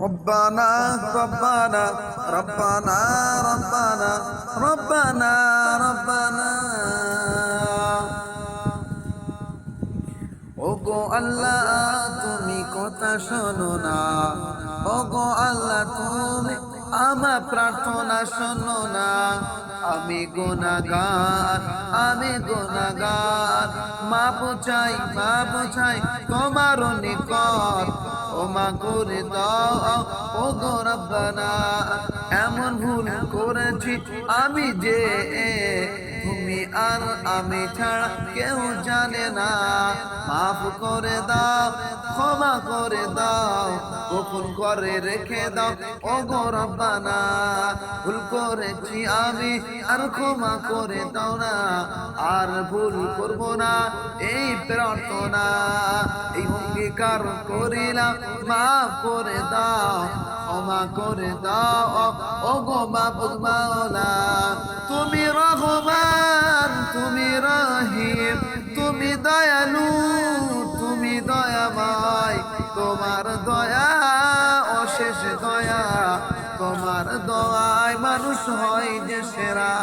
ربنا ربنا ربنا ربنا ربنا ربنا ওগো আল্লাহ তুমি কথা শোনো না, ওগো আল্লাহ তুমি আমার প্রার্থনা শোনো না। আমি গুনাহগার, আমি গুনাহগার, মাপ চাই তোমার নিকট, ক্ষমা করে দাও ওগো রব্বানা। এমন ভুল করেছি আমি যে তুমি আর আমি ছাড়া কেউ জানে না। মাফ করে দাও, ক্ষমা করে দাও, গোপন করে রেখে দাও ওগো রব্বানা। ভুল করেছি আমি আর ক্ষমা করে দাও না, আর ভুল করব না এই প্রার্থনা। এই অঙ্গীকার করিলাম, মাফ করে দাও, ক্ষমা করে দাও ওগো মাবুদ মাওলা। তুমি রহমান, তুমি রহিম, তুমি দয়ালু, তুমি দয়াময়। তোমার দয়া অশেষ দয়া, তোমার দয়ায় মানুষ হয় যে সেরা।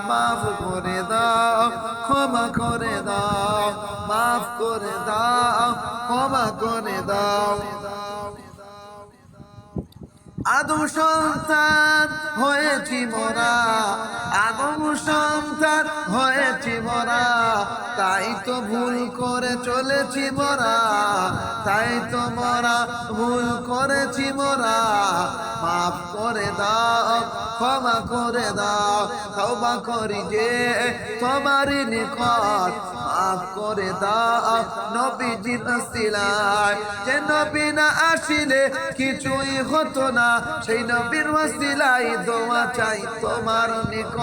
মাফ করে দাও, ক্ষমা করে দাও, মাফ করে দাও, ক্ষমা করে দাও। আদম সন্তান হয়েছি মোরা, আদম সন্তান হয়েছি মোরা, তাই তো ভুল করে চলেছি মোরা, তাই তো মোরা ভুল করেছি মোরা। মাফ করে দাও, ক্ষমা করে দাও, তওবা করি যে তোমারই নিকট। মাফ করে দাও নবীজির ওসিলায়, যে নবী না আসিলে কিছুই হতো না, সেই নবীর ওসিলায় দোয়া চাই তোমার নিকট।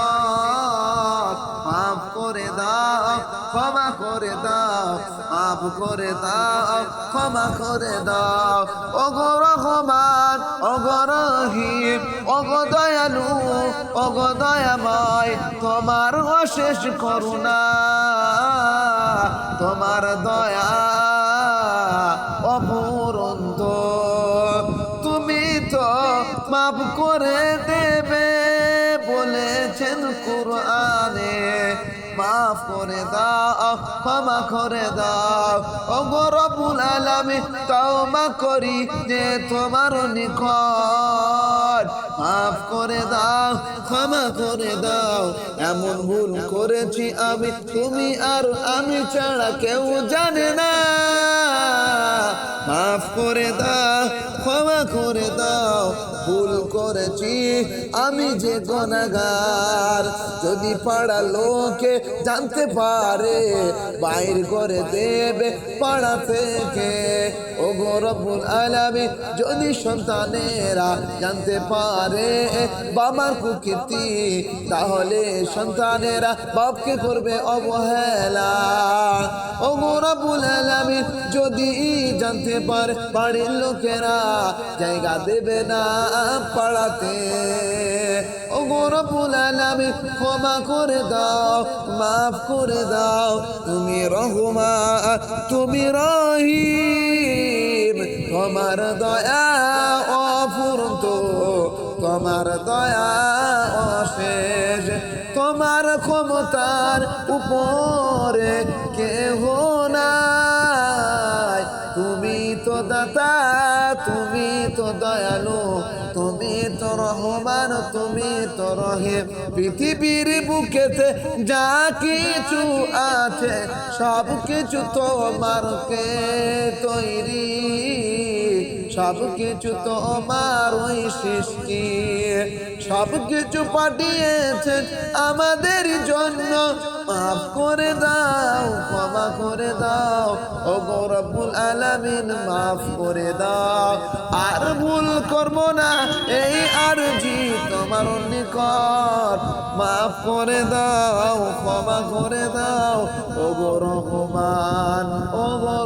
মাফ করে দাও, ক্ষমা করে দাও, মাফ করে দাও, ক্ষমা করে দাও ওগো রহমান, ওগো রহিম, ওগো দয়ালু, ওগো দয়াময়। তোমার অশেষ করুণা, তোমার দয়া অফুরন্ত। তুমি তো মাফ করে দেবে বলেছেন কুরআনে। মাফ করে দাও, ক্ষমা করে দাও ওগো রব্বুল আলামিন। তওবা করি যে তোমার নিকট। মাফ করে দাও, ক্ষমা করে দাও, এমন ভুল করেছি আমি, তুমি আর আমি ছাড়া কেউ জানে না। মাফ করে দাও, ক্ষমা করে দাও, ভুল করেছি আমি যে গুনাহগার। যদি পাড়া লোকে জানতে পারে, বাইর করে দেবে পাড়া থেকে ওগো রব্বুল আলামিন। যদি সন্তানেরা জানতে পারে বাবার কুকীর্তি, তাহলে সন্তানেরা বাপকে করবে অবহেলা ওগো রব্বুল আলামিন। যদি জানতে পারে বাড়ির লোকেরা, জায়গা দেবে না পাড়াতে ওগো রব্বুল আলামিন। ক্ষমা করে দাও, মাফ করে দাও, তুমি রহমান, তুমি রহিম। তোমার দয়া অফুরন্ত, তোমার দয়া অশেষ, তোমার ক্ষমতার উপরে কেহ নাই। তুমি তো দাতা, তুমি তো দয়ালু, তুমি তো রহমান, তুমি তো রহিম। পৃথিবীর বুকেতে যা কিছু আছে সব কিছু তোমারকে তৈরি, সব কিছু তোমার ওই সৃষ্টি। সব কিছু পাঠিয়েছেন আমাদের জন্য। মাফ করে দাও, ক্ষমা করে দাও ওগো রব্বুল আলামিন। মাফ করে দাও, আর ভুল করব না এই আরজি তোমার নিকট। মাফ করে দাও, ক্ষমা করে দাও ওগো রহমান, ওগো